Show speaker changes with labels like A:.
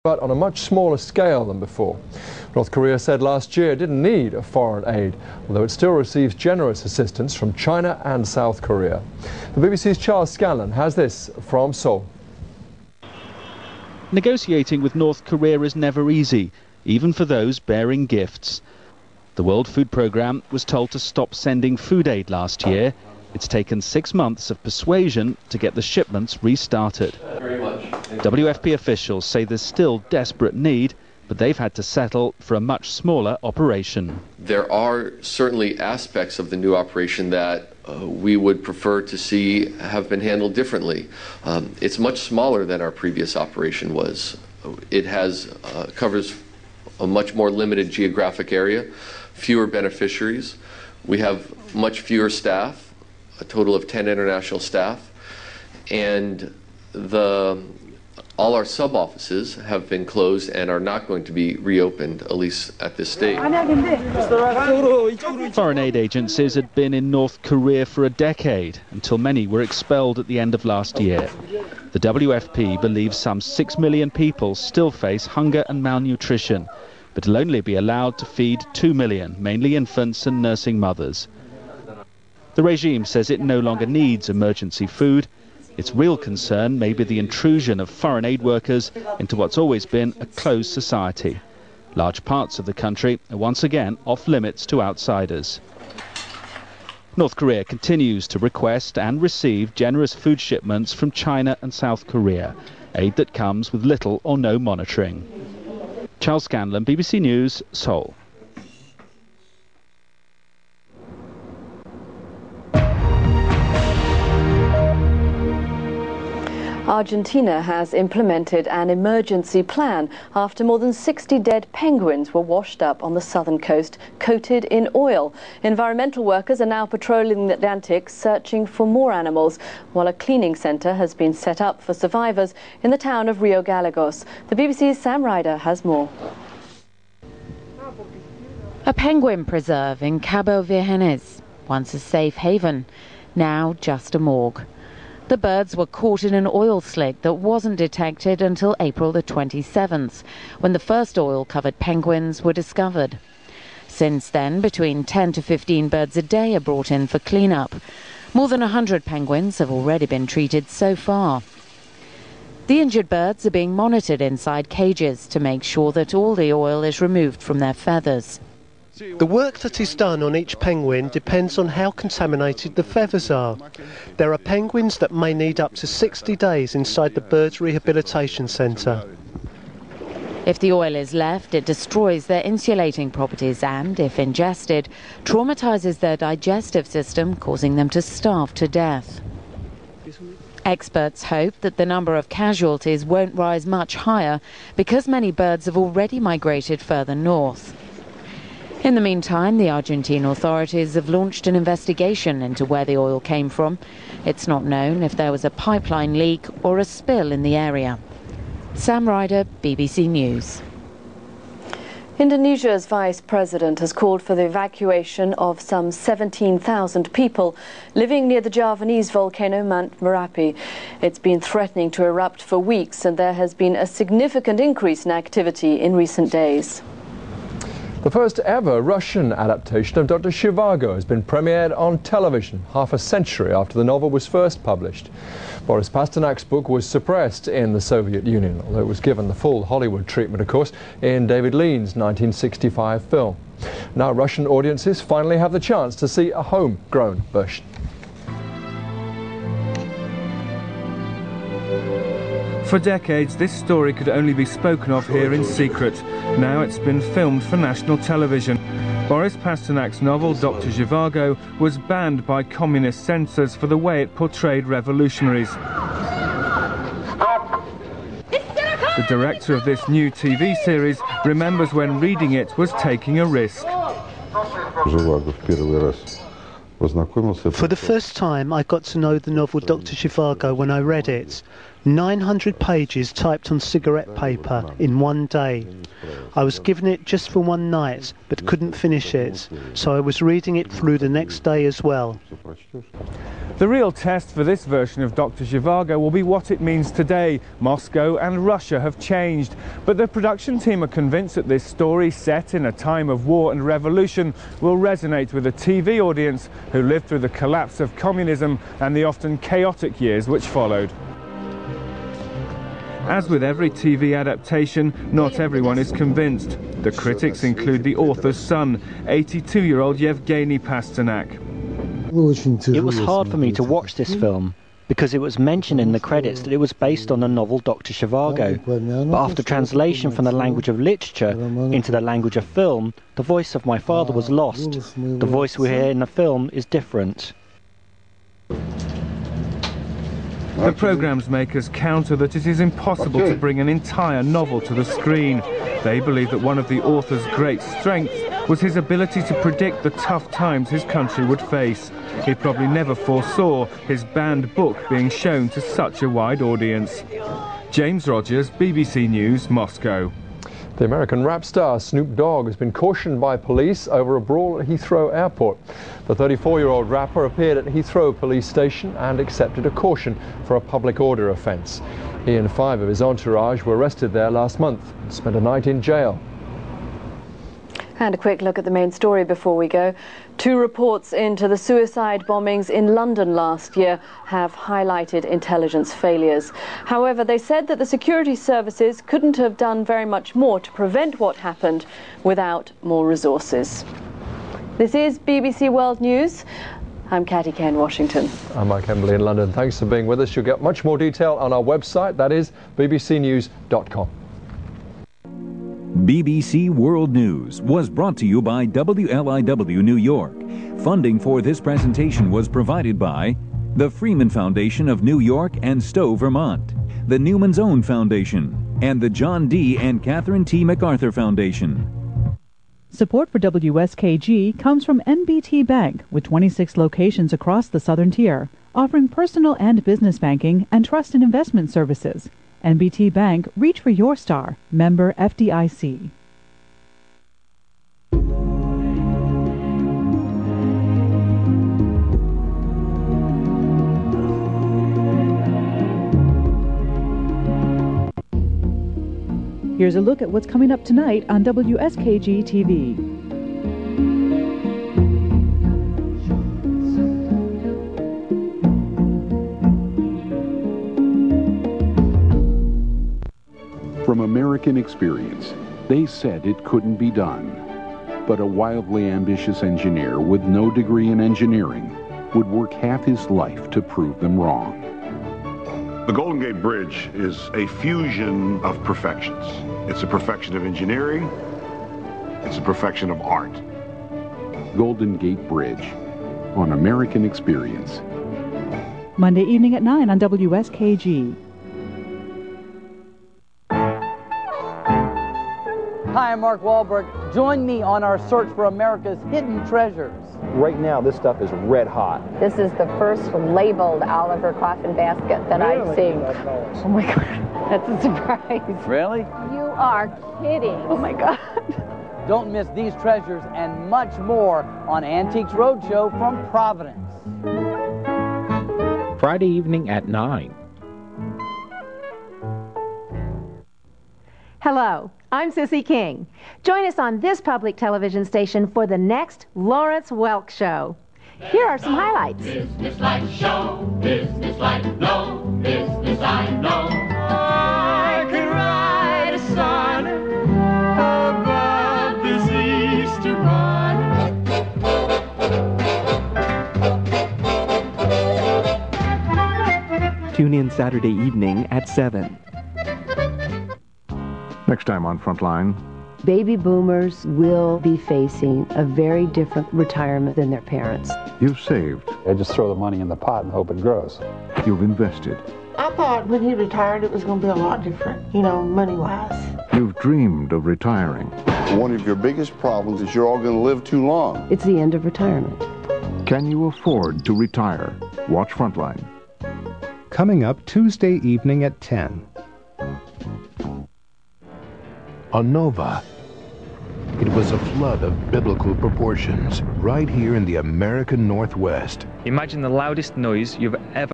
A: but on a much smaller scale than before. North Korea said last year it didn't need a foreign aid, although it still receives generous assistance from China and South Korea. The BBC's Charles Scanlon has this from Seoul.
B: Negotiating with North Korea is never easy, even for those bearing gifts. The World Food Programme was told to stop sending food aid last year. It's taken 6 months of persuasion to get the shipments restarted. WFP officials say there's still desperate need, but they've had to settle for a much smaller operation.
C: There are certainly aspects of the new operation that we would prefer to see have been handled differently. It's much smaller than our previous operation was. It covers a much more limited geographic area, fewer beneficiaries. We have much fewer staff, a total of 10 international staff, and all our sub-offices have been closed and are not going to be reopened, at least at this stage.
B: Foreign aid agencies had been in North Korea for a decade, until many were expelled at the end of last year. The WFP believes some 6 million people still face hunger and malnutrition, but will only be allowed to feed 2 million, mainly infants and nursing mothers. The regime says it no longer needs emergency food. Its real concern may be the intrusion of foreign aid workers into what's always been a closed society. Large parts of the country are once again off limits to outsiders. North Korea continues to request and receive generous food shipments from China and South Korea, aid that comes with little or no monitoring. Charles Scanlon, BBC News, Seoul.
D: Argentina has implemented an emergency plan after more than 60 dead penguins were washed up on the southern coast, coated in oil. Environmental workers are now patrolling the Atlantic, searching for more animals, while a cleaning centre has been set up for survivors in the town of Rio Gallegos. The BBC's Sam Ryder has more.
E: A penguin preserve in Cabo Virgenes, once a safe haven, now just a morgue. The birds were caught in an oil slick that wasn't detected until April the 27th, when the first oil-covered penguins were discovered. Since then, between 10 to 15 birds a day are brought in for cleanup. More than 100 penguins have already been treated so far. The injured birds are being monitored inside cages to make sure that all the oil is removed from their feathers.
F: The work that is done on each penguin depends on how contaminated the feathers are. There are penguins that may need up to 60 days inside the Birds Rehabilitation Centre.
E: If the oil is left, it destroys their insulating properties and, if ingested, traumatises their digestive system, causing them to starve to death. Experts hope that the number of casualties won't rise much higher because many birds have already migrated further north. In the meantime, the Argentine authorities have launched an investigation into where the oil came from. It's not known if there was a pipeline leak or a spill in the area. Sam Ryder, BBC News.
D: Indonesia's vice president has called for the evacuation of some 17,000 people living near the Javanese volcano Mount Merapi. It's been threatening to erupt for weeks, and there has been a significant increase in activity in recent days.
A: The first ever Russian adaptation of Dr. Zhivago has been premiered on television half a century after the novel was first published. Boris Pasternak's book was suppressed in the Soviet Union, although it was given the full Hollywood treatment, of course, in David Lean's 1965 film. Now Russian audiences finally have the chance to see a homegrown version.
G: For decades, this story could only be spoken of here in secret. Now it's been filmed for national television. Boris Pasternak's novel, Dr. Zhivago, was banned by communist censors for the way it portrayed revolutionaries. The director of this new TV series remembers when reading it was taking a risk.
F: For the first time, I got to know the novel Dr. Zhivago when I read it. 900 pages typed on cigarette paper in one day. I was given it just for one night, but couldn't finish it, so I was reading it through the next day as well.
G: The real test for this version of Dr. Zhivago will be what it means today. Moscow and Russia have changed, but the production team are convinced that this story, set in a time of war and revolution, will resonate with a TV audience who lived through the collapse of communism and the often chaotic years which followed. As with every TV adaptation, not everyone is convinced. The critics include the author's son, 82-year-old Yevgeny Pasternak.
H: It was hard for me to watch this film because it was mentioned in the credits that it was based on the novel Dr. Zhivago. But after translation from the language of literature into the language of film, the voice of my father was lost. The voice we hear in the film is different.
G: The programme's makers counter that it is impossible to bring an entire novel to the screen. They believe that one of the author's great strengths was his ability to predict the tough times his country would face. He probably never foresaw his banned book being shown to such a wide audience. James Rogers, BBC News, Moscow.
A: The American rap star Snoop Dogg has been cautioned by police over a brawl at Heathrow Airport. The 34-year-old rapper appeared at Heathrow police station and accepted a caution for a public order offence. He and 5 of his entourage were arrested there last month and spent a night in jail.
D: And a quick look at the main story before we go. 2 reports into the suicide bombings in London last year have highlighted intelligence failures. However, they said that the security services couldn't have done very much more to prevent what happened without more resources. This is BBC World News. I'm Catty Kay in Washington.
A: I'm Mike Embley in London. Thanks for being with us. You'll get much more detail on our website, that is bbcnews.com.
I: BBC World News was brought to you by WLIW New York. Funding for this presentation was provided by the Freeman Foundation of New York and Stowe, Vermont, the Newman's Own Foundation, and the John D. and Catherine T. MacArthur Foundation.
J: Support for WSKG comes from NBT Bank, with 26 locations across the Southern Tier, offering personal and business banking and trust and investment services. NBT Bank, reach for your star. Member FDIC. Here's a look at what's coming up tonight on WSKG TV.
K: From American experience, they said it couldn't be done. But a wildly ambitious engineer with no degree in engineering would work half his life to prove them wrong.
L: The Golden Gate Bridge is a fusion of perfections. It's a perfection of engineering. It's a perfection of art.
K: Golden Gate Bridge on American Experience.
J: Monday evening at 9 on WSKG.
M: Hi, I'm Mark Wahlberg. Join me on our search for America's hidden treasures.
N: Right now, this stuff is red hot.
O: This is the first labeled Oliver Coffin basket that I've seen. Oh my God, that's a surprise.
M: Really?
O: You are kidding.
M: Oh my God. Don't miss these treasures and much more on Antiques Roadshow from Providence.
P: Friday evening at 9.
Q: Hello, I'm Sissy King. Join us on this public television station for the next Lawrence Welk Show. Here are some highlights.
R: Business like show, business like no, business I know. I could write a sonnet about this Easter bonnet.
S: Tune in Saturday evening at 7.
T: Next time on Frontline.
U: Baby boomers will be facing a very different retirement than their parents.
T: You've saved.
V: I just throw the money in the pot and hope it grows.
T: You've invested.
W: I thought when he retired it was going to be a lot different, money-wise.
T: You've dreamed of retiring.
X: One of your biggest problems is you're all going to live too long.
U: It's the end of retirement.
T: Can you afford to retire? Watch Frontline.
Y: Coming up Tuesday evening at 10.
T: On Nova.
B: It was a flood of biblical proportions right here in the American Northwest.
C: Imagine the loudest noise you've ever